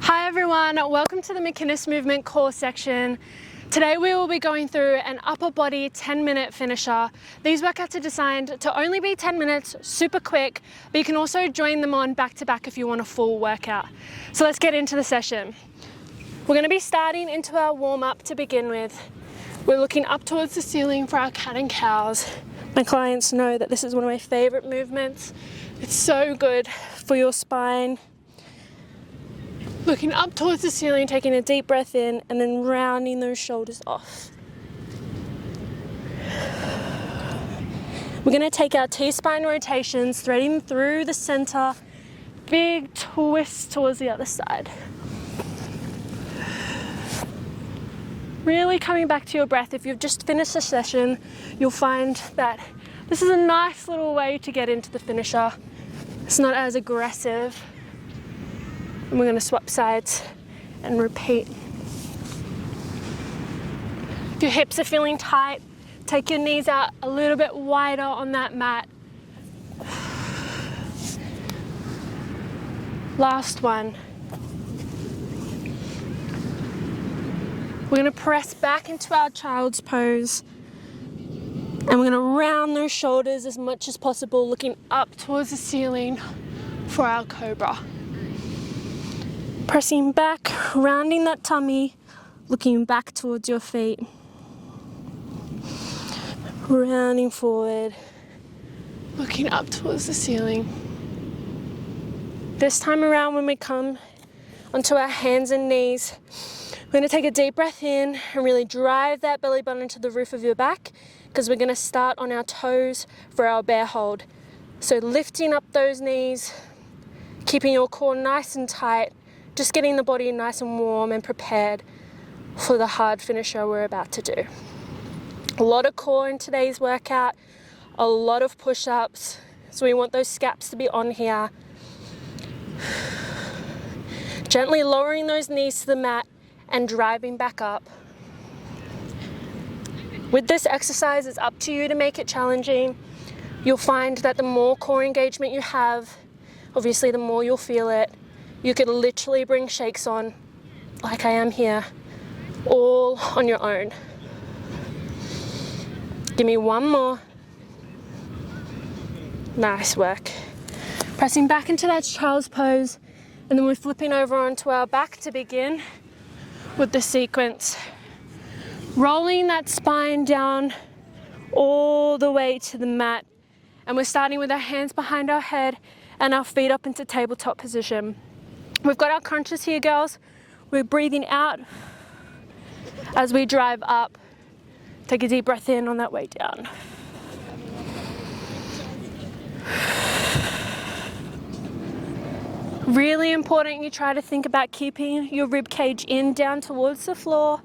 Hi everyone, welcome to the McInnes Movement core section. Today we will be going through an upper body 10-minute finisher. These workouts are designed to only be 10 minutes, super quick, but you can also join them on back to back if you want a full workout. So let's get into the session. We're going to be starting into our warm-up to begin with. We're looking up towards the ceiling for our cat and cows. My clients know that this is one of my favorite movements. It's so good for your spine. Looking up towards the ceiling, taking a deep breath in, and then rounding those shoulders off. We're going to take our T-spine rotations, threading through the center, big twist towards the other side. Really coming back to your breath. If you've just finished a session, you'll find that this is a nice little way to get into the finisher. It's not as aggressive. And we're going to swap sides and repeat. If your hips are feeling tight, take your knees out a little bit wider on that mat. Last one. We're going to press back into our child's pose. And we're going to round those shoulders as much as possible, looking up towards the ceiling for our cobra. Pressing back, rounding that tummy, looking back towards your feet. Rounding forward, looking up towards the ceiling. This time around, when we come onto our hands and knees, we're going to take a deep breath in and really drive that belly button into the roof of your back, because we're going to start on our toes for our bear hold. So lifting up those knees, keeping your core nice and tight, just getting the body nice and warm and prepared for the hard finisher we're about to do. A lot of core in today's workout, a lot of push-ups, so we want those scaps to be on here. Gently lowering those knees to the mat and driving back up. With this exercise, it's up to you to make it challenging. You'll find that the more core engagement you have, obviously the more you'll feel it. You could literally bring shakes on, like I am here, all on your own. Give me one more. Nice work. Pressing back into that child's pose, and then we're flipping over onto our back to begin with the sequence. Rolling that spine down all the way to the mat, and we're starting with our hands behind our head and our feet up into tabletop position. We've got our crunches here, girls. We're breathing out as we drive up. Take a deep breath in on that way down. Really important you try to think about keeping your rib cage in down towards the floor,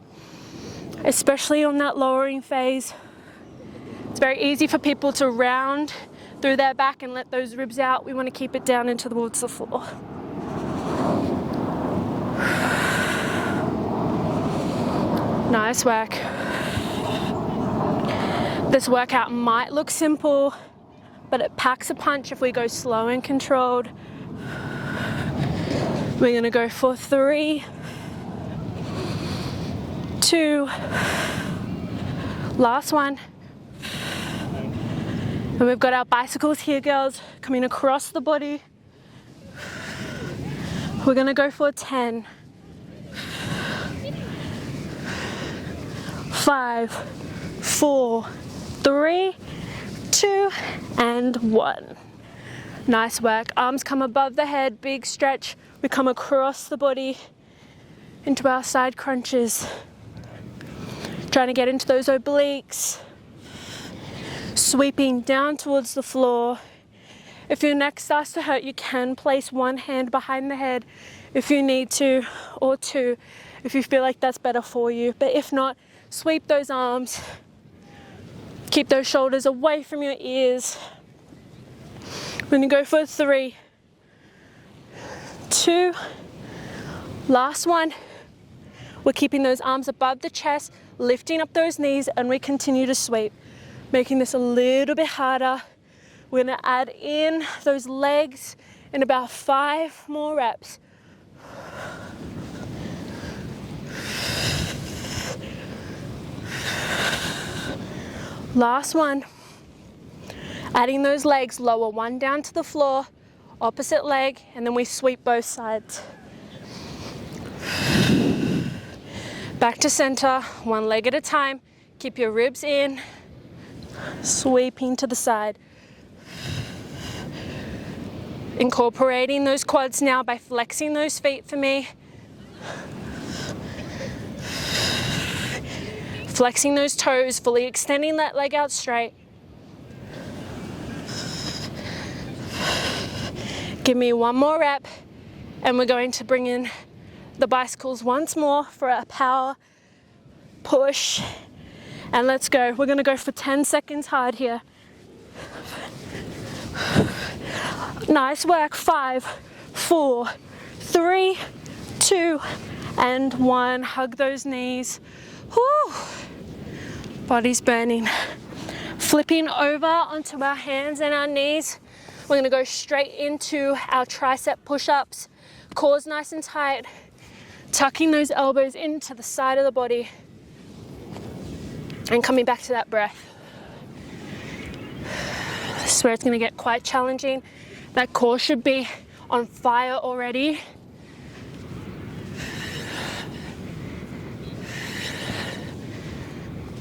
especially on that lowering phase. It's very easy for people to round through their back and let those ribs out. We want to keep it down into towards the floor. Nice work. This workout might look simple, but it packs a punch if we go slow and controlled. We're going to go for 3, 2, last one. And we've got our bicycles here, girls, coming across the body. We're going to go for 10, 5, 4, 3, 2, and 1. Nice work. Arms come above the head, big stretch. We come across the body into our side crunches. Trying to get into those obliques. Sweeping down towards the floor. If your neck starts to hurt, you can place one hand behind the head if you need to, or two if you feel like that's better for you. But if not, sweep those arms. Keep those shoulders away from your ears. We're going to go for 3, 2, last one. We're keeping those arms above the chest, lifting up those knees, and we continue to sweep, making this a little bit harder. We're going to add in those legs in about 5 more reps. Last one. Adding those legs, lower one down to the floor, opposite leg, and then we sweep both sides. Back to center, one leg at a time. Keep your ribs in, sweeping to the side. Incorporating those quads now by flexing those feet for me. Flexing those toes, fully extending that leg out straight. Give me one more rep, and we're going to bring in the bicycles once more for a power push. And let's go. We're gonna go for 10 seconds hard here. Nice work. 5, 4, 3, 2, and 1. Hug those knees. Whew. Body's burning. Flipping over onto our hands and our knees. We're gonna go straight into our tricep push-ups. Core's nice and tight. Tucking those elbows into the side of the body. And coming back to that breath. This is where it's gonna get quite challenging. That core should be on fire already.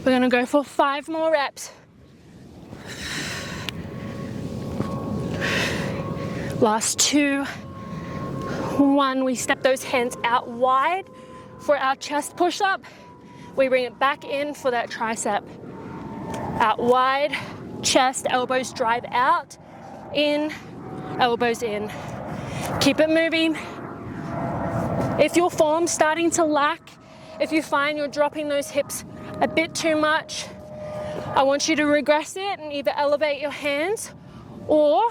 We're gonna go for 5 more reps. Last 2, 1. We step those hands out wide for our chest push-up. We bring it back in for that tricep. Out wide, chest, elbows drive out, in, elbows in. Keep it moving. If your form's starting to lack, if you find you're dropping those hips a bit too much, I want you to regress it and either elevate your hands, or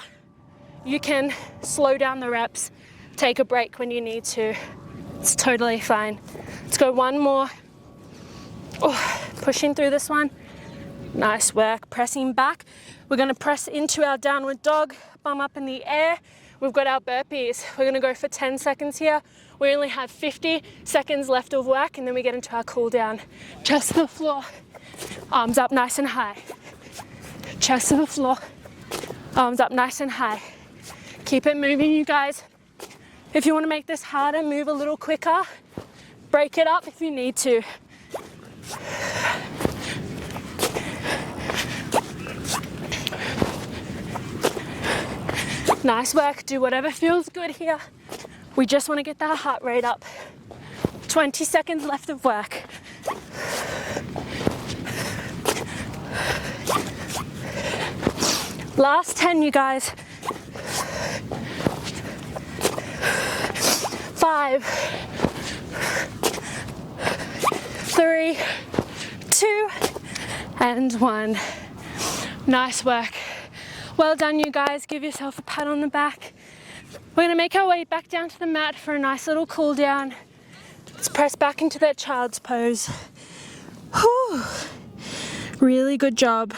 you can slow down the reps, take a break when you need to. It's totally fine. Let's go one more. Oh, pushing through this one. Nice work. Pressing back. We're going to press into our downward dog, bum up in the air. We've got our burpees. We're going to go for 10 seconds here. We only have 50 seconds left of work, and then we get into our cool down. Chest to the floor. Arms up nice and high. Chest to the floor. Arms up nice and high. Keep it moving, you guys. If you want to make this harder, move a little quicker. Break it up if you need to. Nice work. Do whatever feels good here. We just want to get that heart rate up. 20 seconds left of work. Last 10, you guys. 5, 3, 2, and 1. Nice work. Well done, you guys. Give yourself a pat on the back. We're going to make our way back down to the mat for a nice little cool down. Let's press back into that child's pose. Whew. Really good job.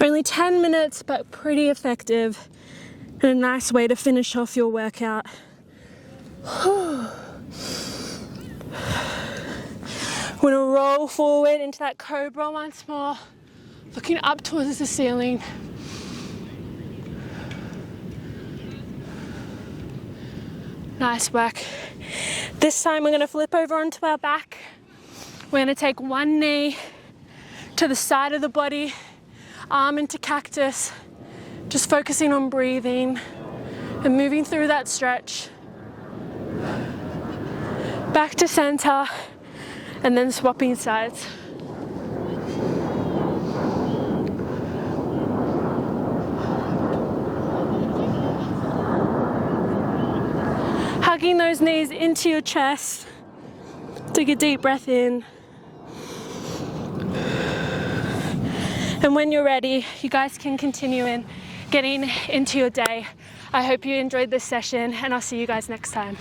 Only 10 minutes, but pretty effective. And a nice way to finish off your workout. Whew. We're going to roll forward into that cobra once more, looking up towards the ceiling. Nice work. This time we're going to flip over onto our back. We're going to take one knee to the side of the body, arm into cactus, just focusing on breathing and moving through that stretch. Back to center, and then swapping sides. Hugging those knees into your chest. Take a deep breath in. And when you're ready, you guys can continue in getting into your day. I hope you enjoyed this session, and I'll see you guys next time.